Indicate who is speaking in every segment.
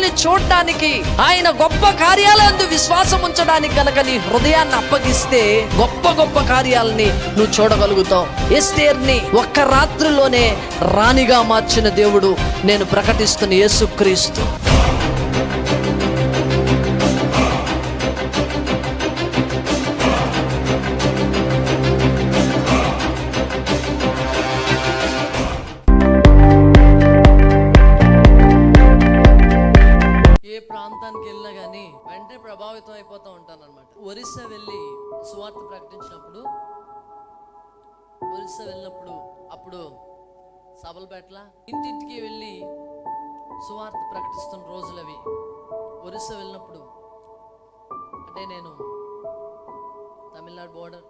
Speaker 1: దేవుణ్ణి చూడడానికి, ఆయన గొప్ప కార్యాలందు విశ్వాసం ఉంచడానికి కనుక నీ హృదయాన్ని అప్పగిస్తే గొప్ప గొప్ప కార్యాలని నువ్వు చూడగలుగుతావు. ఎస్తేర్ని ఒక్క రాత్రిలోనే రాణిగా మార్చిన దేవుడు నేను ప్రకటిస్తున్న యేసుక్రీస్తు. ప్రాంతానికి వెళ్ళినా కానీ వెంటనే ప్రభావితం అయిపోతూ ఉంటాను అనమాట. ఒరిస్సా వెళ్ళి సువార్త ప్రకటించినప్పుడు, ఒరిస్సా వెళ్ళినప్పుడు అప్పుడు సభలు పెట్టలా, ఇంటింటికి వెళ్ళి సువార్త ప్రకటిస్తున్న రోజులు అవి. ఒరిస్సా వెళ్ళినప్పుడు అంటే నేను Tamil Nadu border,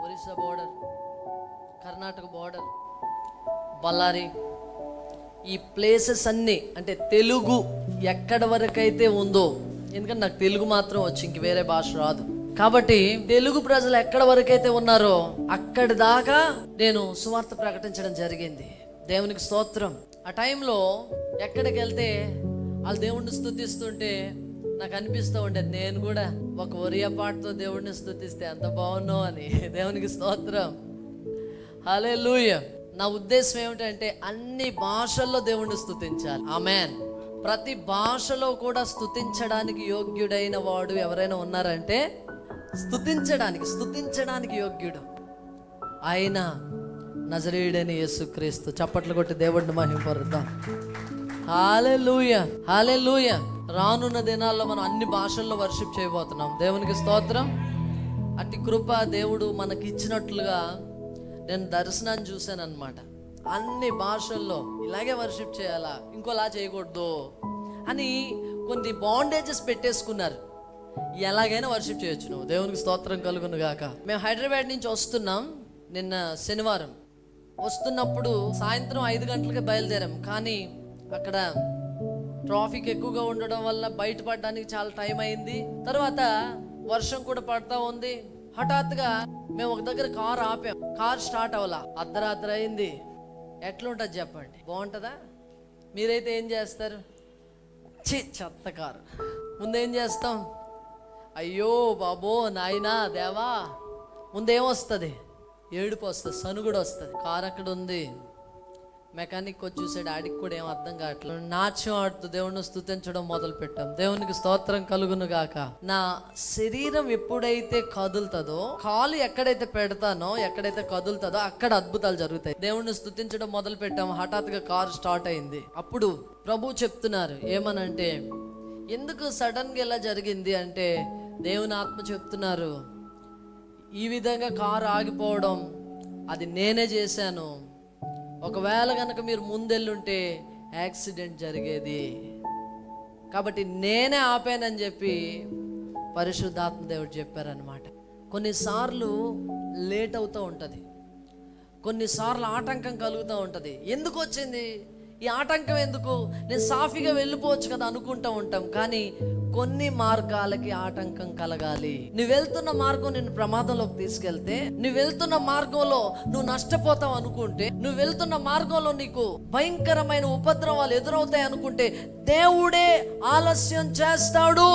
Speaker 1: Orissa border, Karnataka border, Bellary, ఈ ప్లేసెస్ అన్నీ అంటే తెలుగు ఎక్కడి వరకైతే ఉందో, ఎందుకంటే నాకు తెలుగు మాత్రం వచ్చి ఇంక వేరే భాష రాదు కాబట్టి తెలుగు ప్రజలు ఎక్కడి వరకైతే ఉన్నారో అక్కడి దాకా నేను సువార్త ప్రకటించడం జరిగింది. దేవునికి స్తోత్రం. ఆ టైంలో ఎక్కడికి వెళ్తే వాళ్ళు దేవుణ్ణి స్తుతిస్తుంటే నాకు అనిపిస్తూ ఉండేది, నేను కూడా ఒక ఒరియా పాటతో దేవుడిని స్తుతిస్తే ఎంత బాగున్నావు అని. దేవునికి స్తోత్రం, హల్లెలూయా. నా ఉద్దేశం ఏమిటంటే అన్ని భాషల్లో దేవుణ్ణి స్తుతించాలి. ఆమేన్. ప్రతి భాషలో కూడా స్తుతించడానికి యోగ్యుడైన వాడు ఎవరైనా ఉన్నారంటే స్తుతించడానికి యోగ్యుడు ఆయన నజరేయుడైన యేసుక్రీస్తు. చప్పట్లు కొట్టి దేవుడిని మహిమపరుద్దాం. హల్లెలూయా, హల్లెలూయా. రానున్న దినాల్లో మనం అన్ని భాషల్లో వర్షిప్ చేయబోతున్నాం. దేవునికి స్తోత్రం. అట్టి కృప దేవుడు మనకి ఇచ్చినట్లుగా నేను దర్శనాన్ని చూశాను అనమాట. అన్ని భాషల్లో ఇలాగే వర్షిప్ చేయాలా, ఇంకోలా చేయకూడదు అని కొన్ని బాండేజెస్ పెట్టేసుకున్నారు. ఎలాగైనా వర్షిప్ చేయొచ్చు నువ్వు. దేవునికి స్తోత్రం కలుగును గాక. మేము హైదరాబాద్ నుంచి వస్తున్నాం. నిన్న శనివారం వస్తున్నప్పుడు సాయంత్రం 5 గంటలకి బయలుదేరాం. కానీ అక్కడ ట్రాఫిక్ ఎక్కువగా ఉండడం వల్ల బయటపడడానికి చాలా టైం అయింది. తర్వాత వర్షం కూడా పడతా ఉంది. హఠాత్తుగా మేము ఒక దగ్గర కార్ ఆపాం. కార్ స్టార్ట్ అవ్వాల. అర్ధరాత్రి అయింది. ఎట్లుంటుంది చెప్పండి, బాగుంటుందా? మీరైతే ఏం చేస్తారు? చెత్త కారు ముందేం చేస్తాం? అయ్యో బాబో నాయనా దేవా. ముందేమొస్తుంది? ఏడుపు వస్తుంది, సనుగుడు వస్తుంది. కారు అక్కడ ఉంది. మెకానిక్ వచ్చి చూసాడు, ఆడికి కూడా ఏం అర్థం కావట్లేదు. నాట్యం ఆడుతూ దేవుణ్ణి స్తుతించడం మొదలు పెట్టాం. దేవునికి స్తోత్రం కలుగును గాక. నా శరీరం ఎప్పుడైతే కదులుతుందో, కాలు ఎక్కడైతే పెడతానో, ఎక్కడైతే కదులుతుందో అక్కడ అద్భుతాలు జరుగుతాయి. దేవుణ్ణి స్తుతించడం మొదలు పెట్టాం. హఠాత్తుగా కారు స్టార్ట్ అయింది. అప్పుడు ప్రభు చెప్తున్నారు ఏమనంటే, ఎందుకు సడన్గా ఇలా జరిగింది అంటే, దేవుని ఆత్మ చెప్తున్నారు, ఈ విధంగా కారు ఆగిపోవడం అది నేనే చేశాను. ఒకవేళ కనుక మీరు ముందెళ్ళుంటే యాక్సిడెంట్ జరిగేది, కాబట్టి నేనే ఆపానని చెప్పి పరిశుద్ధాత్మ దేవుడు చెప్పారనమాట. కొన్నిసార్లు లేట్ అవుతూ ఉంటుంది, కొన్నిసార్లు ఆటంకం కలుగుతూ ఉంటుంది. ఎందుకు వచ్చింది ఈ ఆటంకం? ఎందుకు? నేను సాఫీగా వెళ్ళిపోవచ్చు కదా అనుకుంటూ ఉంటాం. కానీ కొన్ని మార్గాలకి ఆటంకం కలగాలి. నువ్వు వెళ్తున్న మార్గం నిన్ను ప్రమాదంలోకి తీసుకెళ్తే, నువ్వు వెళ్తున్న మార్గంలో నువ్వు నష్టపోతావు అనుకుంటే, నువ్వు వెళ్తున్న మార్గంలో నీకు భయంకరమైన ఉపద్రవాలు ఎదురవుతాయి అనుకుంటే దేవుడే ఆలస్యం చేస్తాడు.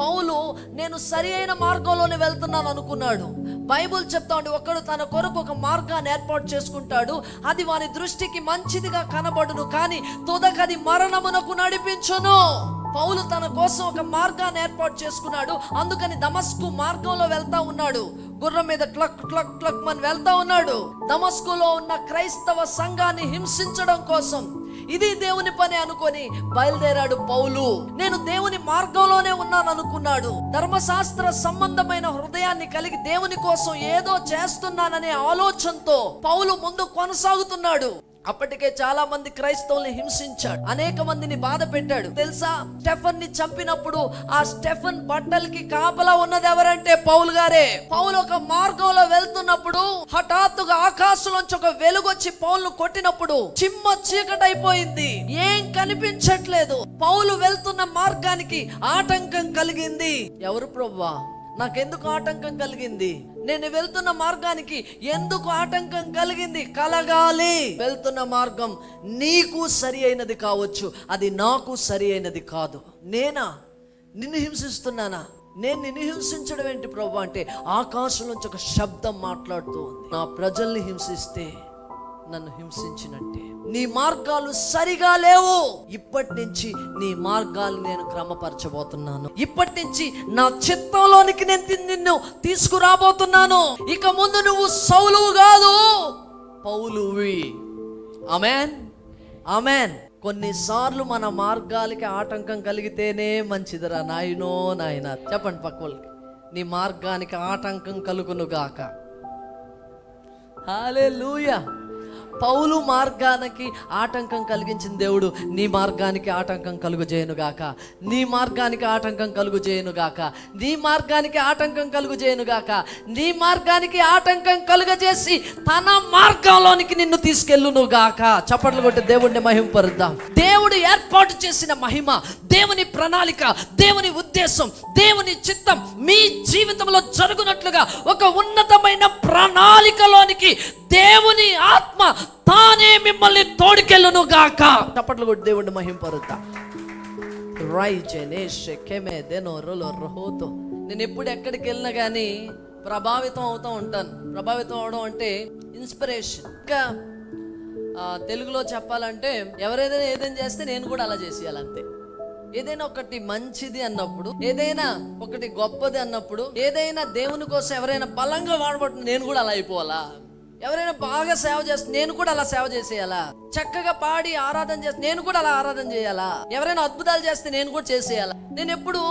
Speaker 1: పౌలు నేను సరి అయిన మార్గంలోనే వెళ్తున్నాను అనుకున్నాడు. బైబుల్ చెప్తా ఉండి ఒకడు తన కొరకు ఒక మార్గాన్ని ఏర్పాటు చేసుకుంటాడు, అది వాని దృష్టికి మంచిదిగా కనబడును, కానీ తుదకది మరణమునకు నడిపించును. పౌలు తన కోసం ఒక మార్గాన్ని ఏర్పాటు చేసుకున్నాడు. అందుకని దమస్కు మార్గంలో వెళ్తా ఉన్నాడు. గుర్రం మీద క్లక్ క్లక్ క్లక్ అని వెళ్తా ఉన్నాడు. దమస్కులో ఉన్న క్రైస్తవ సంఘాన్ని హింసించడం కోసం. ఇది దేవుని పని అనుకొని బయలుదేరాడు పౌలు. నేను దేవుని మార్గంలోనే ఉన్నాను అనుకున్నాడు. ధర్మశాస్త్ర సంబంధమైన హృదయాన్ని కలిగి దేవుని కోసం ఏదో చేస్తున్నాననే ఆలోచనతో పౌలు ముందు కొనసాగుతున్నాడు. అప్పటికే చాలా మంది క్రైస్తవుల్ని హింసించాడు, అనేక మందిని బాధ పెట్టాడు. తెలుసా, స్టెఫన్ ని చంపినప్పుడు ఆ స్టెఫన్ బట్టలకి కాపలా ఉన్నది ఎవరంటే పౌలు గారే. పౌలు ఒక మార్గంలో వెళ్తున్నప్పుడు హఠాత్తుగా ఆకాశంలోంచి ఒక వెలుగు వచ్చి పౌలును కొట్టినప్పుడు చిమ్మ చీకటైపోయింది, ఏం కనిపించట్లేదు. పౌలు వెళ్తున్న మార్గానికి ఆటంకం కలిగింది. ఎవరు ప్రభువా? నాకెందుకు ఆటంకం కలిగింది? నేను వెళ్తున్న మార్గానికి ఎందుకు ఆటంకం కలిగింది? కలగాలి. వెళ్తున్న మార్గం నీకు సరి అయినది కావచ్చు, అది నాకు సరి అయినది కాదు. నిన్ను హింసిస్తున్నానా? నేను నిన్ను హింసించడం ఏంటి ప్రభు అంటే, ఆకాశం నుంచి ఒక శబ్దం మాట్లాడుతూ ఉంది, నా ప్రజల్ని హింసిస్తే నన్ను హింసించినట్టే. నీ మార్గాలు సరిగా లేవు. ఇప్పటి నుంచి నీ మార్గాలు నేను క్రమపరచబోతున్నాను. ఇప్పటి నుంచి నా చిత్తంలోనికి నేను నిన్ను తీసుకురాబోతున్నాను. ఇక ముందు నువ్వు సౌలువు కాదు, పౌలువి. ఆమేన్, ఆమేన్. కొన్నిసార్లు మన మార్గాలకి ఆటంకం కలిగితేనే మంచిదిరా నాయనా. చెప్పండి పక్క వాళ్ళకి, నీ మార్గానికి ఆటంకం కలుగునుగాక. హల్లెలూయా. పౌలు మార్గానికి ఆటంకం కలిగించిన దేవుడు నీ మార్గానికి ఆటంకం కలుగజేయునుగాక. నీ మార్గానికి ఆటంకం కలుగజేయునుగాక. నీ మార్గానికి ఆటంకం కలుగజేయునుగాక. నీ మార్గానికి ఆటంకం కలుగజేసి తన మార్గంలోనికి నిన్ను తీసుకెళ్ళునుగాక. చప్పట్లు కొట్టి దేవుడిని మహిమపరుద్దాం. దేవుడు ఏర్పాటు చేసిన మహిమ, దేవుని ప్రణాళిక, దేవుని ఉద్దేశం, దేవుని చిత్తం మీ జీవితంలో జరుగునట్లుగా ఒక ఉన్నతమైన ప్రణాళికలోనికి దేవుని ఆత్మ తానే మిమ్మల్ని తోడుకెళ్ళును గాక. చప్పట్లు కొట్టి దేవుడిని మహిమపరుతా. నేను ఎప్పుడు ఎక్కడికి వెళ్ళినా కానీ ప్రభావితం అవుతూ ఉంటాను. ప్రభావితం అవడం అంటే ఇన్స్పిరేషన్. ఇంకా తెలుగులో చెప్పాలంటే, ఎవరైనా ఏదైనా చేస్తే నేను కూడా అలా చేసేయాలంతే. ఏదైనా ఒకటి మంచిది అన్నప్పుడు, ఏదైనా ఒకటి గొప్పది అన్నప్పుడు, ఏదైనా దేవుని కోసం ఎవరైనా బలంగా వాడబడుతుంది, నేను కూడా అలా అయిపోవాలా? ఎవరైనా బాగా సేవ చేస్తే నేను కూడా అలా సేవ చేసేయాలా? చక్కగా పాడి ఆరాధన చేస్తే నేను కూడా అలా ఆరాధన చేయాలా? ఎవరైనా అద్భుతాలు చేస్తే నేను కూడా చేసేయాలా? నేను ఎప్పుడు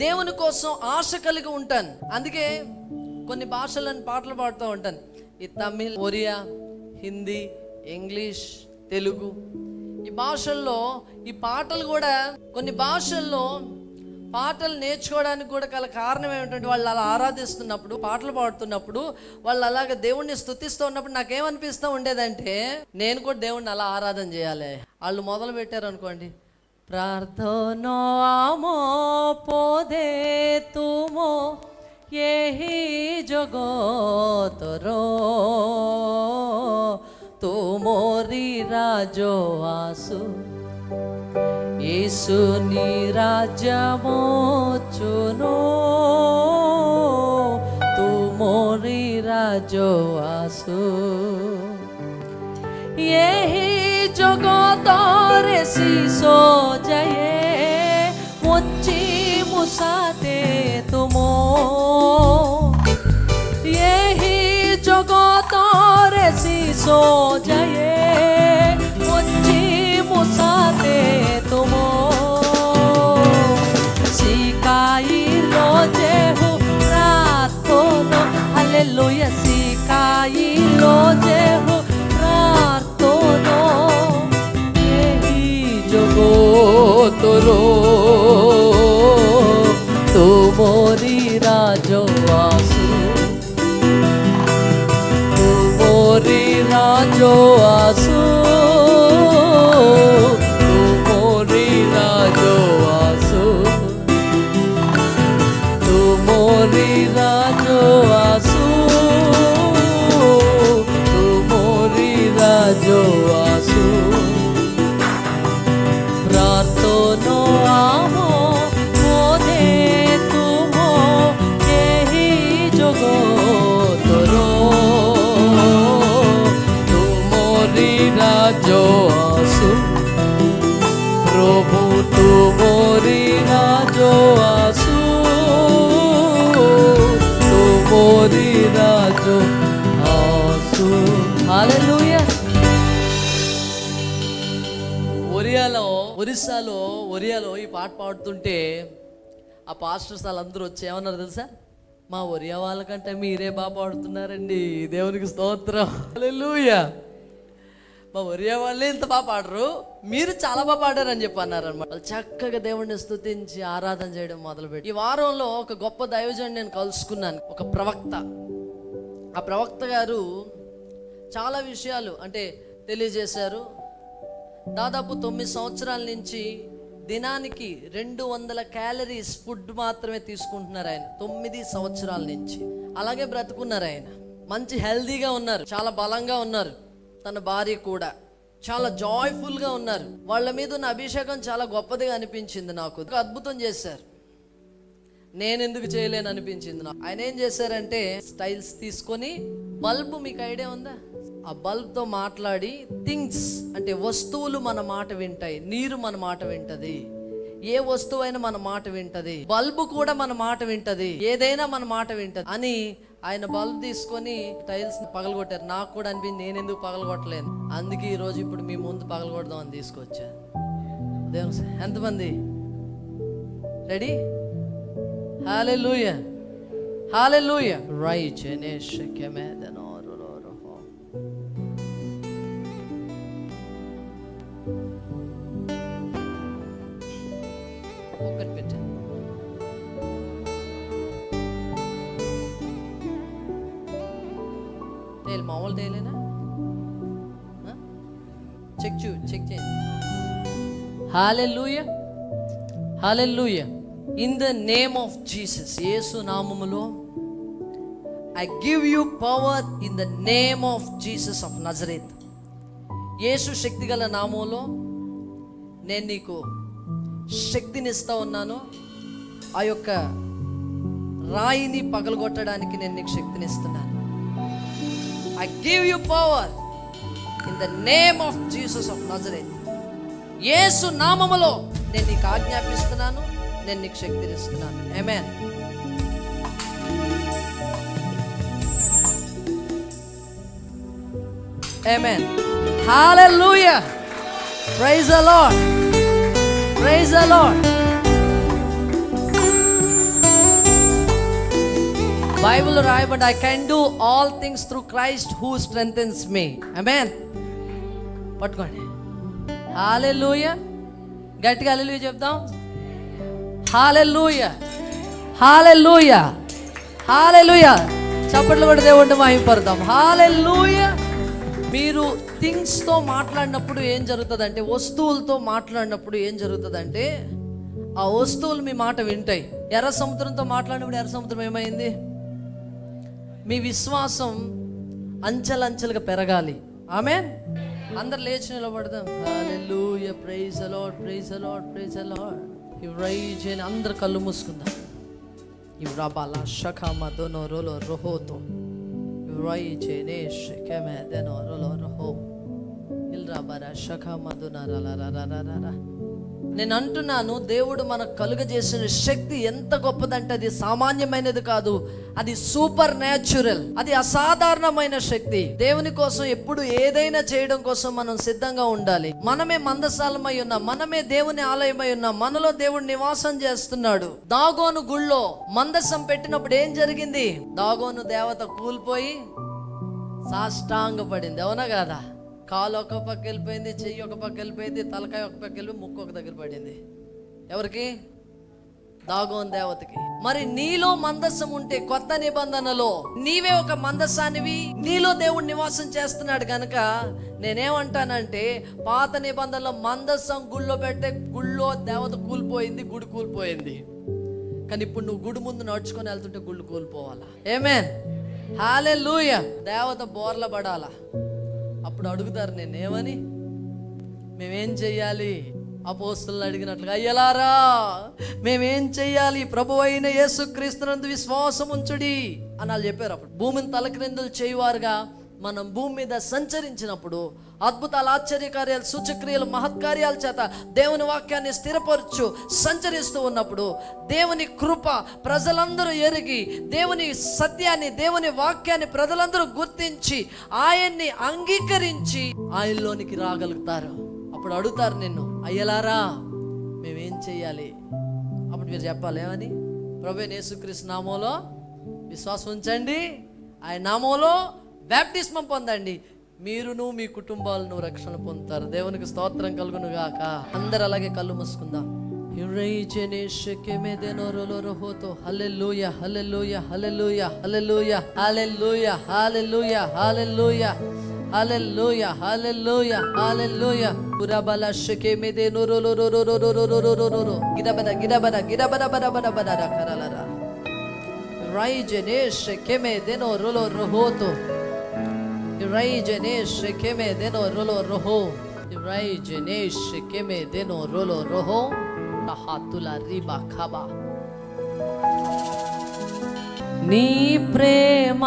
Speaker 1: దేవుని కోసం ఆశ కలిగి ఉంటాను. అందుకే కొన్ని భాషలను పాటలు పాడుతూ ఉంటాను. ఈ తమిళ్, ఒరియా, హిందీ, ఇంగ్లీష్, తెలుగు, ఈ భాషల్లో ఈ పాటలు కూడా, కొన్ని భాషల్లో పాటలు నేర్చుకోవడానికి కూడా గల కారణం ఏమిటంటే, వాళ్ళు అలా ఆరాధిస్తున్నప్పుడు, పాటలు పాడుతున్నప్పుడు, వాళ్ళు అలాగ దేవుణ్ణి స్తుతిస్తూ ఉన్నప్పుడు నాకేమనిపిస్తూ ఉండేదంటే, నేను కూడా దేవుణ్ణి అలా ఆరాధన చేయాలి. వాళ్ళు మొదలు పెట్టారు అనుకోండి, ప్రార్థనో ఆమో పోదే తుమో ఏహి జగోతరో తుమోరి రాజో ఆసు యేసుని రాజ్యమోచును తుమోరి రాజో ఆసు ఏహి জগতরে শিশো জয়ে মুচি মুসাতে তুমো এই জগতরে শিশো জয়ে মুচি মুসাতে তুমো শিকাইলো যেহু প্রার্থনা হালেলুয়া শিকাইলো যেহু প্রার্থনা জগতরো তুমরি রাজওয়াসু তুমরি রাজওয়াসু তুমরি রাজওয়াসু তুমরি রাজওয়াসু তুমরি রাজওয়াসু প্রার্থনা আমো মোদে তুমো এই জগতরো তুমরি রাজ আসু প্রভু তুমরি রাজ আসু তুমরি রাজ আসু హల్లెలూయా. ఒరియాలో ఈ పాట పాడుతుంటే ఆ పాస్టర్స్ వాళ్ళందరూ వచ్చి ఏమన్నారు తెలుసా? మా ఒరియా వాళ్ళకంటే మీరే బాగా పాడుతున్నారండి, దేవునికి స్తోత్రం, హల్లెలూయా. మా ఒరియా వాళ్ళే ఇంత బాగా పాడరు, మీరు చాలా బాగా పాడారని చెప్పి అన్నారు అనమాట. వాళ్ళు చక్కగా దేవుడిని స్తుతించి ఆరాధన చేయడం మొదలుపెట్టి, ఈ వారంలో ఒక గొప్ప దైవజనుడిని నేను కలుసుకున్నాను, ఒక ప్రవక్త. ఆ ప్రవక్త గారు చాలా విషయాలు అంటే తెలియజేశారు. దాదాపు 9 సంవత్సరాల నుంచి దినానికి 200 క్యాలరీస్ ఫుడ్ మాత్రమే తీసుకుంటున్నారు ఆయన. 9 సంవత్సరాల నుంచి అలాగే బ్రతుకున్నారు. ఆయన మంచి హెల్దీగా ఉన్నారు, చాలా బలంగా ఉన్నారు. తన భార్య కూడా చాలా జాయ్ఫుల్గా ఉన్నారు. వాళ్ళ మీద ఉన్న అభిషేకం చాలా గొప్పదిగా అనిపించింది నాకు. అద్భుతం చేశారు. నేను ఎందుకు చేయలేను అనిపించింది నాకు. ఆయన ఏం చేశారంటే స్టైల్స్ తీసుకొని బల్బు, మీకు ఐడియా ఉందా? ఆ బల్బ్తో మాట్లాడి థింగ్స్ అంటే వస్తువులు మన మాట వింటాయి. నీరు మన మాట వింటది, ఏ వస్తువైనా మన మాట వింటది, బల్బు కూడా మన మాట వింటది, ఏదైనా మన మాట వింటది అని ఆయన బల్బ్ తీసుకొని టైల్స్ పగలగొట్టారు. నాకు కూడా అనిపించింది నేను ఎందుకు పగలగొట్టలేను, అందుకే ఈరోజు ఇప్పుడు మీ ముందు పగలగొడదాం అని తీసుకొచ్చాను. దేవుని ఎంతమంది రెడీ? హల్లెలూయా, హల్లెలూయా. రైచెనేష్ కెమెదనో రోరోహో. ఒకటి పెట్టు. టైల్ మామూలు టైలేనా? చెక్ చేయండి. Hallelujah, hallelujah. In the name of Jesus, యేసు నామములో I give you power in the name of Jesus of Nazareth. యేసు శక్తిగల నామంలో నేను నీకు శక్తినిస్తా ఉన్నాను. ఆ యొక్క రాయిని పగలగొట్టడానికి నేను నీకు శక్తినిస్తున్నాను. I give you power in the name of Jesus of Nazareth. యేసు నామములో నేను నీకు ఆజ్ఞాపిస్తున్నాను, నేను నీకు శక్తినిస్తున్నాను. Amen. Amen. Hallelujah. Praise the Lord, praise the Lord. Bible రాయబడి I can do all things through Christ who strengthens me. Amen. పట్టుకోండి. హల్లెలూయా. గట్టిగా హల్లెలూయా చెప్దాం. హల్లెలూయా, హల్లెలూయా, హల్లెలూయా. చప్పట్లు కొట్టి దేవుణ్ణి మహిమపడదాం. హల్లెలూయా. మీరు థింగ్స్తో మాట్లాడినప్పుడు ఏం జరుగుతుందంటే, వస్తువులతో మాట్లాడినప్పుడు ఏం జరుగుతుందంటే, ఆ వస్తువులు మీ మాట వింటాయి. ఎర్ర సముద్రంతో మాట్లాడినప్పుడు ఎర్ర సముద్రం ఏమైంది? మీ విశ్వాసం అంచెలంచెలుగా పెరగాలి. ఆమేన్. అందరు లేచి నిలబడదాం. Hallelujah, praise the Lord, praise the Lord, praise the Lord. ఇవ్వరైజేని అందరు కళ్ళు మూసుకుందాం. ఇవ్వబాల షఖమదనో రోలో రోహోతో ఇవ్వరైజేనే షఖమదనో రోలో రోహో ఇల్రాబర షఖమదనరరరరరర. నేను అంటున్నాను, దేవుడు మనకు కలుగజేసిన శక్తి ఎంత గొప్పదంటే అది సామాన్యమైనది కాదు, అది సూపర్ న్యాచురల్, అది అసాధారణమైన శక్తి. దేవుని కోసం ఎప్పుడు ఏదైనా చేయడం కోసం మనం సిద్ధంగా ఉండాలి. మనమే మందసాలమై ఉన్నాం, మనమే దేవుని ఆలయమై ఉన్నాం, మనలో దేవుడు నివాసం చేస్తున్నాడు. దాగోను గుళ్ళో మందసం పెట్టినప్పుడు ఏం జరిగింది? దాగోను దేవత కూలిపోయి సాష్టాంగపడింది. అవునా కాదా? కాలు ఒక పక్క వెళ్ళిపోయింది, చెయ్యి ఒక పక్క వెళ్ళిపోయింది, తలకాయ ఒక పక్క వెళ్ళిపోయి, ముక్కు ఒక దగ్గర పడింది. ఎవరికి? దాగోన్ దేవతకి. మరి నీలో మందస్సం ఉంటే, కొత్త నిబంధనలో నీవే ఒక మందస్సానివి, నీలో దేవుడు నివాసం చేస్తున్నాడు కనుక నేనేమంటానంటే, పాత నిబంధనలో మందస్సం గుళ్ళో పెడితే గుళ్ళో దేవత కూలిపోయింది, గుడి కూలిపోయింది. కానీ ఇప్పుడు నువ్వు గుడి ముందు నడుచుకొని వెళ్తుంటే గుళ్ళు కూలిపోవాలా. ఆమేన్. హల్లెలూయా. దేవత బోర్ల పడాలా. అప్పుడు అడుగుతారు నేనేమని, మేమేం చెయ్యాలి? అపోస్తలులు అడిగినట్లుగా, అయ్యలారా మేమేం చెయ్యాలి? ప్రభు అయిన యేసుక్రీస్తునందు విశ్వాసం ఉంచుడి అని వాళ్ళు చెప్పారు. అప్పుడు భూమిని తలక్రిందులు చేయువారుగా మనం భూమి మీద సంచరించినప్పుడు అద్భుతాలు, ఆశ్చర్యకార్యాలు, సూచక్రియలు, మహత్కార్యాల చేత దేవుని వాక్యాన్ని స్థిరపరచు సంచరిస్తూ ఉన్నప్పుడు దేవుని కృప ప్రజలందరూ ఎరిగి, దేవుని సత్యాన్ని, దేవుని వాక్యాన్ని ప్రజలందరూ గుర్తించి ఆయన్ని అంగీకరించి ఆయనలోనికి రాగలుగుతారు. అప్పుడు అడుగుతారు నిన్ను, అయ్యలారా మేమేం చెయ్యాలి? అప్పుడు మీరు చెప్పాలి ఏమని? ప్రభువైన యేసుక్రీస్తు నామములో విశ్వాసం ఉంచండి, ఆయన నామములో బాప్టిస్మం పొందండి, మీరును మీ కుటుంబాలను రక్షణ పొందుతారు. దేవునికి స్తోత్రం కలుగును గాక. అందరు అలాగే కళ్ళు మూసుకుందాం. హల్లెలూయా, హల్లెలూయా, హల్లెలూయా, హల్లెలూయా, హల్లెలూయా, హల్లెలూయా, హల్లెలూయా, హల్లెలూయా, హల్లెలూయా, హల్లెలూయా. కురబల షకేమెదే నోరోరోరోరోరోరోరోరోరోరోరో గిడబడ గిడబడ గిడబడ బడ బడ బడ కరలరా Raijene shekeme deno rolo rohoto. Raijene shekeme deno rolo roho. Raijene shekeme deno rolo roho. Tahatula riba khaba. నీ ప్రేమ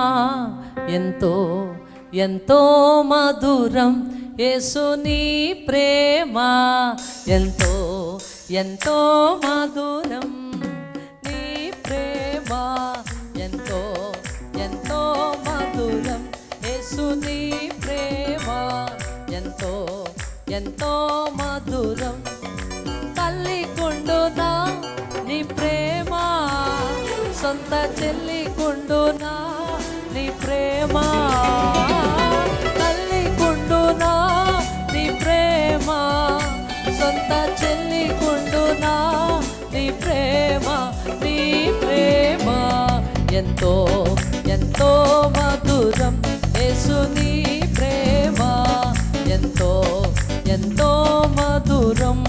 Speaker 1: ఎంతో ఎంతో మధురం యేసు నీ ప్రేమ ఎంతో ఎంతో మధురం నీ ప్రేమ ఎంతో ఎంతో మధురం యేసు నీ ప్రేమ ఎంతో ఎంతో మధురం తల్లి కొండునా నీ ప్రేమ సొంత చెల్లి కొండునా నీ ప్రేమ తల్లి కొండునా నీ ప్రేమ సొంత చెల్లి కొండునా నీ ప్రేమ ఎంతో ఎంతో మధురం యేసు నీ ప్రేమ ఎంతో ఎంతో మధురం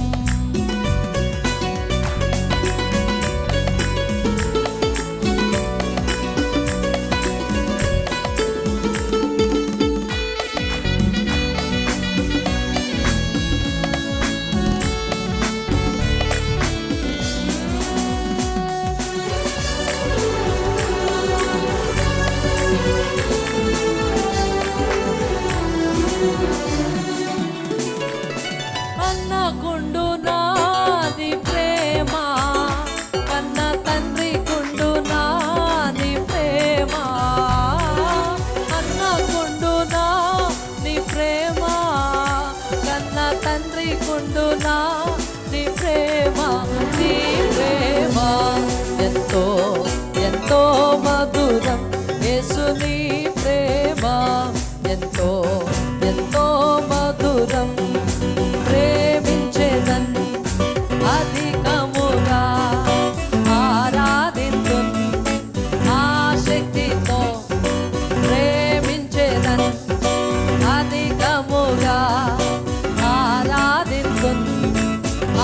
Speaker 1: నీ ప్రేమ ఎంతో ఎంతో మధురం యేసు నీ ప్రేమ ఎంతో ఎంతో మధురం ప్రేమించేదన్ అధికముగా ఆరాధించున్ ఆసక్తితో ప్రేమించేదన్ అధికముగా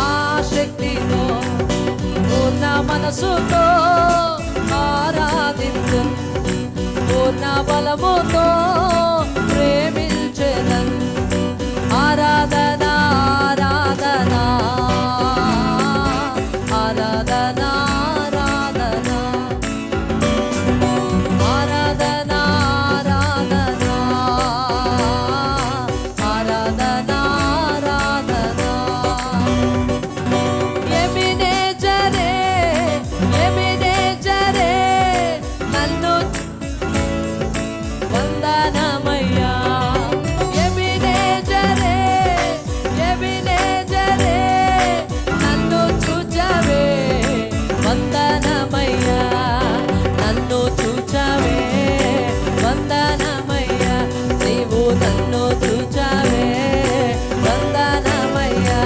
Speaker 1: ఆశక్తితో పూర్ణ మనసుతో ఆరాధించు పూర్ణ బలముతో ప్రేమించెదన్ ఆరాధన ఆరాధన ఆరాధన ఆరాధన ఆరాధన ఆరాధన ఆరాధన నన్ను వందనమయ్యా నన్ను చూచవే వందనమయ్యా నన్ను చూచవే వందనమయ్యా నీవు నన్ను చూచవే వందనమయ్యా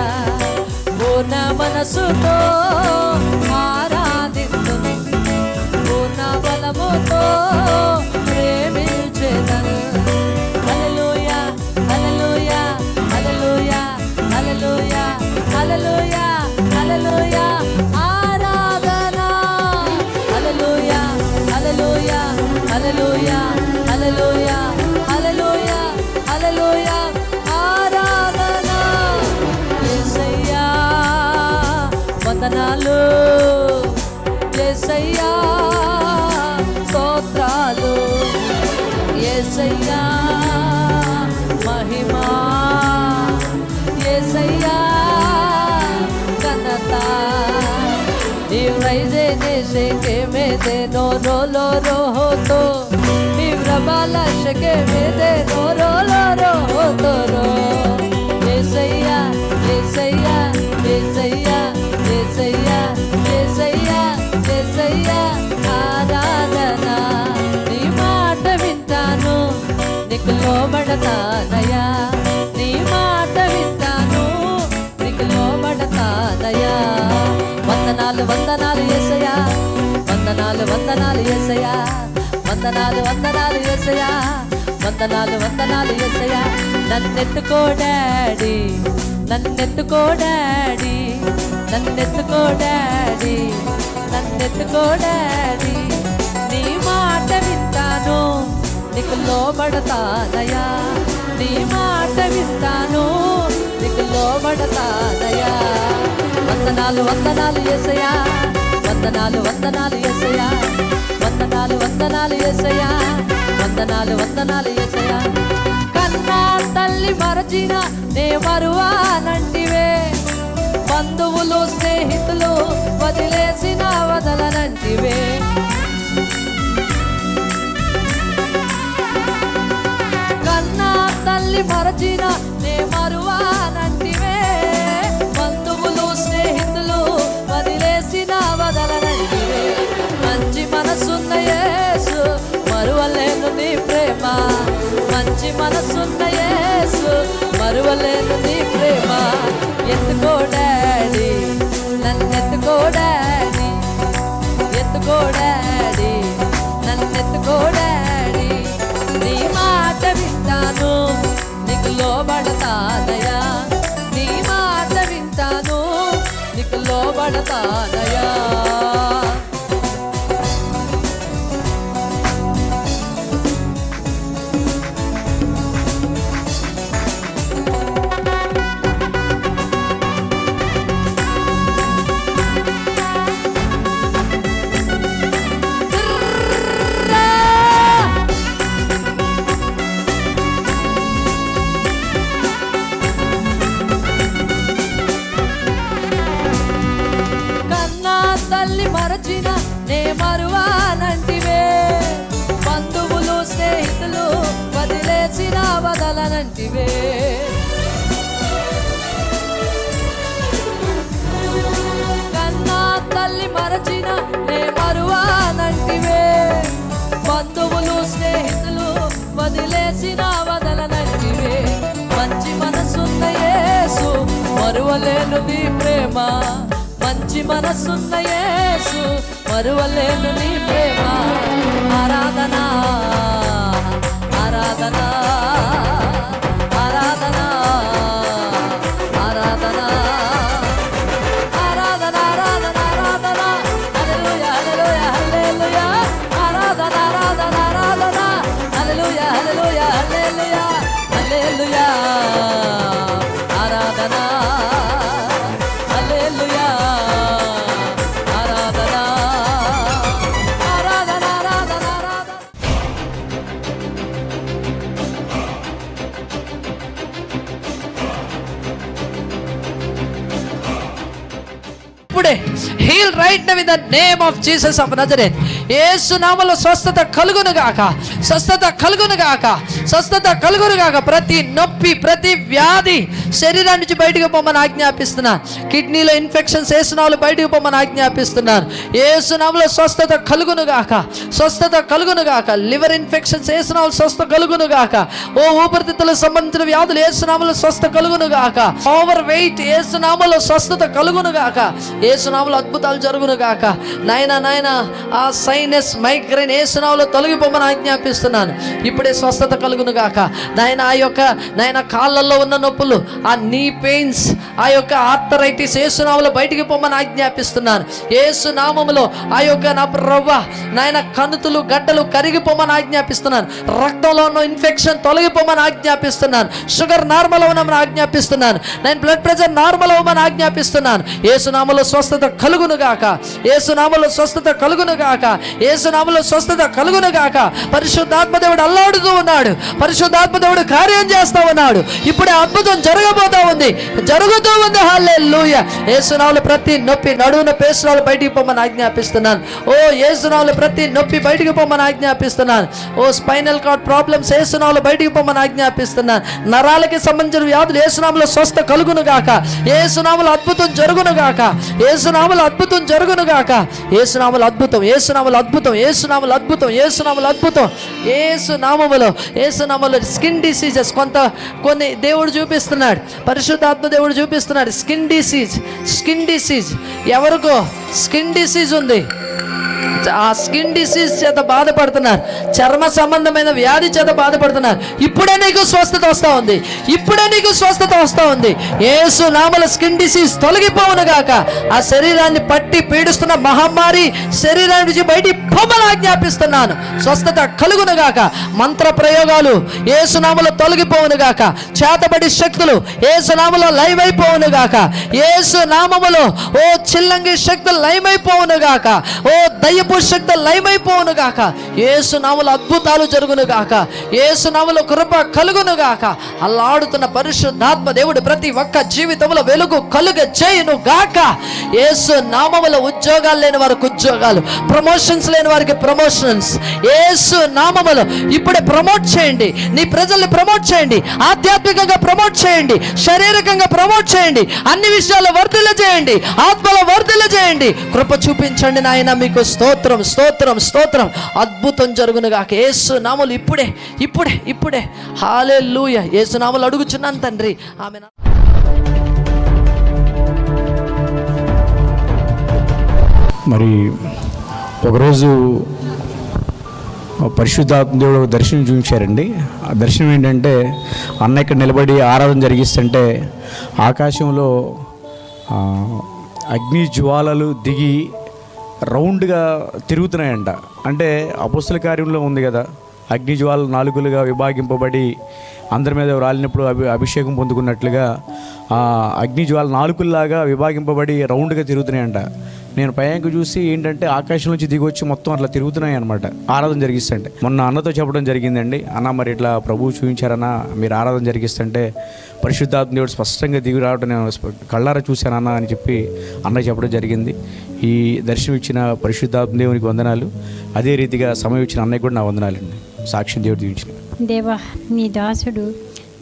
Speaker 1: పూర్ణ మనసుతో ఆరాధిస్తును పూర్ణ బలముతో ప్రేమించెదను హల్లెలూయా హల్లెలూయా హల్లెలూయా హల్లెలూయా హల్లెలూయా హల్లెలూయా ఆరాధన హల్లెలూయా హల్లెలూయా హల్లెలూయా హల్లెలూయా హల్లెలూయా హల్లెలూయా ఆరాధన యేసయ్యా వందనాలు యేసయ్యా స్తోత్రాలు యేసయ్యా మహిమా యేసయ్యా ఘనత నీవ్రైజే దేశకే మేదే నోరో లోరో హోతో నీవ్రబాలశకే మేదే నోరో లోరో హోతోరో యేసయ్యా యేసయ్యా యేసయ్యా యేసయ్యా యేసయ్యా యేసయ్యా ఆరాధన నీ మాట వింటాను నీకు లోబడతానయ్యా నీ మాట వింటాను నీకు లోబడతానయ్యా వందనాలు వందనాలు యేసయ్యా వందనాలు వందనాలు యేసయ్యా వందనాలు వందనాలు యేసయ్యా వందనాలు వందనాలు యేసయ్యా నన్నెత్తుకో డాడీ నన్నెత్తుకో డాడీ నన్నెత్తుకో డాడీ నన్నెత్తుకో డాడీ నీ నీకు లోబడతానయ్యా, నీ మాట వింటాను, నీకు లోబడతానయ్యా. వందనాలు వందనాలు యేసయ్యా, వందనాలు వందనాలు యేసయ్యా, వందనాలు వందనాలు యేసయ్యా, వందనాలు వందనాలు యేసయ్యా. కన్నా తల్లి మరచిన నే మరువానంటివే, బంధువులు స్నేహితులు వదిలేసిన వదలనంటివే. కన్నా తల్లి మరచిన నే మరువానంటివే, బంధువులు స్నేహితులు వదిలేసిన వదలనంటివే. మంచి మనసున్న యేసు మరువలేను నీ ప్రేమ, మంచి మనసున్న యేసు మరువలేను నీ ప్రేమ. ఎత్తుకో డాడీ, నన్ను ఎత్తుకో డాడీ, ఎత్తుకో డాడీ, నన్ను ఎత్తుకో డాడీ. నీ మాట వింటాను, నీకు లోబడతానయ్యా, నీ మాట వింటాను, నీకు లోబడతానయ్యా. మరచిన నే మరువానంటివే, బంధువులు స్నేహితులు వదిలేసిన వదలనంటివే. కన్నా తల్లి మరచిన నే మరువానంటివే, బంధువులు స్నేహితులు వదిలేసిన వదలనంటివే. మంచి మనసున్న యేసు మరువలేను నీ ప్రేమ, మంచి మనసున్న యేసు మరువలేను నీ ప్రేమ. ఆరాధన ఆరాధన ఆరాధన ఆరాధన ఆరాధన ఆరాధన ఆరాధన. హల్లెలూయా హల్లెలూయా హల్లెలూయా. ఆరాధన ఆరాధన ఆరాధన. హల్లెలూయా హల్లెలూయా హల్లెలూయా హల్లెలూయా. ఆరాధన హల్లెలూయా. ఆరాధన ఆరాధన ఆరాధన ఆరాధన. ఇప్పుడే heal right now in the name of Jesus of Nazareth. యేసు నామములో స్వస్థత కలుగును గాక, స్వస్థత కలుగును గాక, స్వస్థత కలుగును గాక. ప్రతి నొప్పి, ప్రతి వ్యాధి శరీరం నుంచి బయటకు పోమని ఆజ్ఞాపిస్తున్నాను. కిడ్నీలో ఇన్ఫెక్షన్స్ యేసు నామములో బయటకు పోమని ఆజ్ఞాపిస్తున్నాను. యేసు నామములో స్వస్థత కలుగును గాక, స్వస్థత కలుగును గాక. లివర్ ఇన్ఫెక్షన్స్ యేసు నామములో స్వస్థత కలుగును గాక. ఓ ఊపిరితిత్తులకు సంబంధించిన వ్యాధులు యేసు నామములో స్వస్థత కలుగును గాక. ఓవర్ వెయిట్ యేసు నామములో స్వస్థత కలుగును గాక. యేసు నామములో అద్భుతాలు జరుగును గాక. నాయనా నాయనా, ఆ సైనస్ మైగ్రేన్ యేసు నామములో తొలగిపోమని ఆజ్ఞాపిస్తున్నాను. ఇప్పుడే స్వస్థత కలుగును గాక. నాయన ఆ యొక్క నాయన కాళ్ళల్లో ఉన్న నొప్పులు, ఆ నీ పెయిన్స్, ఆ యొక్క ఆర్థరైటిస్ యేసు నామములో బయటికి పోమని ఆజ్ఞాపిస్తున్నాను. యేసు నామములో ఆ యొక్క నా రవ్వ నాయన కణుతులు గడ్డలు కరిగిపోమని ఆజ్ఞాపిస్తున్నాను. రక్తంలో ఉన్న ఇన్ఫెక్షన్ తొలగిపోమని ఆజ్ఞాపిస్తున్నాను. షుగర్ నార్మల్ అవ్వమని ఆజ్ఞాపిస్తున్నాను. నేను బ్లడ్ ప్రెషర్ నార్మల్ అవ్వమని ఆజ్ఞాపిస్తున్నాను. యేసు నామములో స్వస్థత కలుగును గాక, యేసు నామములో స్వస్థత కలుగును గాక, యేసు నామములో స్వస్థత కలుగును గాక. పరిశుద్ధాత్మ దేవుడు అల్లాడుతూ ఉన్నాడు, పరిశుద్ధాత్మ దేవుడు కార్యం చేస్తా ఉన్నాడు. ఇప్పుడే అద్భుతం జరగబోతా ఉంది, జరుగుతూ ఉంది. హల్లెలూయా. యేసు నామములో ప్రతి నొప్పి, నడువున పేసునాలు బయటికి పోమని ఆజ్ఞాపిస్తున్నాను. ఓ యేసు నామములో ప్రతి నొప్పి బయటికి పోమని ఆజ్ఞాపిస్తున్నాను. ఓ స్పైనల్ కార్డ్ ప్రాబ్లమ్స్ యేసు నామములో బయటికి పోమని ఆజ్ఞాపిస్తున్నాను. నరాలకి సంబంధించిన వ్యాధులు యేసు నామములో స్వస్థ కలుగును గాక, యేసు నామములో అద్భుతం జరుగును గాక, యేసు నామములో అద్భుతం జరుగును గాక. యేసు నామములో అద్భుతం, యేసు నామములో అద్భుతం, యేసు నామములో అద్భుతం, యేసు నామములో అద్భుతం. యేసు నామములో, యేసు నామములో స్కిన్ డిసీజెస్ కొన్ని దేవుడు చూపిస్తున్నాడు, పరిశుద్ధాత్మ దేవుడు చూపిస్తున్నాడు. స్కిన్ డిసీజ్ ఎవరికో స్కిన్ డిసీజ్ ఉంది. ఆ స్కిన్ డిసీజ్ చేత బాధపడుతున్నారు, చర్మ సంబంధమైన వ్యాధి చేత బాధపడుతున్నారు, ఇప్పుడే నీకు స్వస్థత వస్తూ ఉంది, ఇప్పుడే నీకు స్వస్థత వస్తూ ఉంది. యేసు నామములో స్కిన్ డిసీజ్ తొలగిపోవును గాక. ఆ శరీరాన్ని పట్టి పీడిస్తున్న మహమ్మారి శరీరాన్ని నుంచి బయటికి పొమ్మని ఆజ్ఞాపిస్తున్నాను. స్వస్థత కలుగును గాక. మంత్ర ప్రయోగాలు యేసు నామములో తొలగిపోవును గాక. చేతబడి శక్తులు యేసు నామములో లయమైపోవును గాక. యేసు నామములో ఓ చిల్లంగి శక్తులు లయమైపోవును గాక. ఓ దయ్యపు శక్తులు లయమైపోవును గాక. యేసు నామములో అద్భుతాలు జరుగును గాక. యేసు నామములో కృప కలుగును గాక. అల్లాడుతున్న పరిశుద్ధాత్మ దేవుడు ప్రతి ఒక్క జీవితంలో వెలుగు కలుగ చేయును గాక. యేసు నామములో ఉద్యోగాలు లేని వారికి ఉద్యోగాలు, ప్రమోషన్స్ లేని వారికి ప్రమోషన్స్ యేసు నామములో ఇప్పుడే ప్రమోట్ చేయండి. నీ ప్రజల్ని ప్రమోట్ చేయండి, ఆధ్యాత్మికంగా ప్రమోట్ చేయండి, శారీరకంగా ప్రమోట్ చేయండి, అన్ని విషయాల్లో వర్ధిల్ల చేయండి, ఆత్మలో వర్ధిల్ల చేయండి. కృప చూపించండి నాయన. మీకు స్తోత్రం స్తోత్రం స్తోత్రం. అద్భుతం జరుగును గాక. యేసు నామములో ఇప్పుడే ఇప్పుడే ఇప్పుడే. హల్లెలూయా. యేసు నామములో అడుగుచున్నాను తండ్రి, ఆమేన్.
Speaker 2: మరి ఒకరోజు పరిశుద్ధాత్మ దేవుడు దర్శనం చూపించారండి. ఆ దర్శనం ఏంటంటే, అన్న ఇక్కడ నిలబడి ఆరాధన జరిగిస్తుంటే ఆకాశంలో అగ్ని జ్వాలలు దిగి రౌండ్గా తిరుగుతున్నాయంట. అంటే అపొస్తల కార్యంలో ఉంది కదా, అగ్ని జ్వాలలు నాలుగులుగా విభాగింపబడి అందరి మీద రాలినప్పుడు అభిషేకం పొందుకున్నట్లుగా ఆ అగ్ని జ్వాల నాలుగుల్లాగా విభాగింపబడి రౌండ్గా తిరుగుతున్నాయంట. నేను పైకి చూసి ఏంటంటే ఆకాశం నుంచి దిగి వచ్చి మొత్తం అట్లా తిరుగుతున్నాయి అనమాట ఆరాధన జరిగిస్తుంటే. మొన్న అన్నతో చెప్పడం జరిగిందండి, అన్న మరి ఇట్లా ప్రభువు చూపించారన్నా మీరు ఆరాధన జరిగిస్తుంటే పరిశుద్ధాత్మ దేవుడు స్పష్టంగా దిగి రావడం నేను కళ్ళారా చూశానన్నా అని చెప్పి అన్న చెప్పడం జరిగింది. ఈ దర్శనం ఇచ్చిన పరిశుద్ధాత్మ దేవునికి వందనాలు. అదే రీతిగా సమయం ఇచ్చిన అన్నయ్య కూడా నా వందనాలండి. సాక్షి దేవుడు దీవించిన
Speaker 3: దేవా, నీ దాసుడు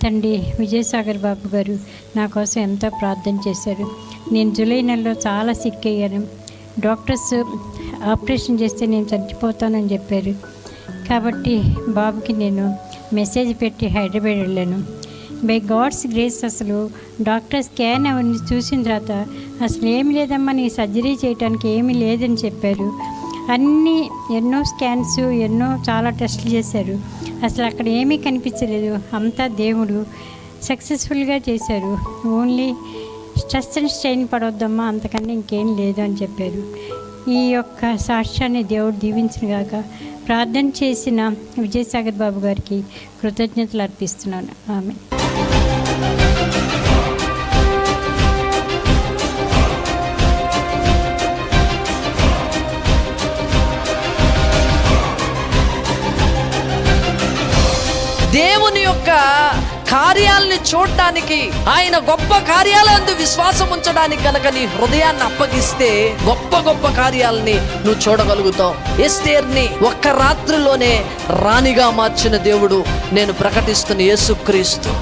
Speaker 3: తండ్రి విజయసాగర్ బాబు గారు నా కోసం ఎంతో ప్రార్థన చేశారు. నేను జూలై నెలలో చాలా సిక్ అయ్యాను. డాక్టర్స్ ఆపరేషన్ చేస్తే నేను చచ్చిపోతానని చెప్పారు. కాబట్టి బాబుకి నేను మెసేజ్ పెట్టి హైదరాబాద్ వెళ్ళాను. బై గాడ్స్ గ్రేస్ అసలు డాక్టర్ స్కాన్ అవన్నీ చూసిన తర్వాత అసలు ఏమి లేదమ్మా, నీ సర్జరీ చేయడానికి ఏమీ లేదని చెప్పారు. ఎన్నో స్కాన్స్ చాలా టెస్టులు చేశారు. అసలు అక్కడ ఏమీ కనిపించలేదు. అంతా దేవుడు సక్సెస్ఫుల్గా చేశారు. ఓన్లీ స్ట్రెస్ అండ్ స్ట్రెయిన్ పడవద్దమ్మా, అంతకన్నా ఇంకేం లేదు అని చెప్పారు. ఈ యొక్క సాక్ష్యాన్ని దేవుడు దీవించిన గాక. ప్రార్థన చేసిన విజయసాగర్ బాబు గారికి కృతజ్ఞతలు అర్పిస్తున్నాను. ఆమె
Speaker 1: దేవుని యొక్క కార్యాలని చూడటానికి, ఆయన గొప్ప కార్యాలందు విశ్వాసం ఉంచడానికి కనుక నీ హృదయాన్ని అప్పగిస్తే గొప్ప గొప్ప కార్యాలని నువ్వు చూడగలుగుతావు. ఎస్తేర్ని ఒక్క రాత్రిలోనే రాణిగా మార్చిన దేవుడు నేను ప్రకటిస్తున్న యేసుక్రీస్తు.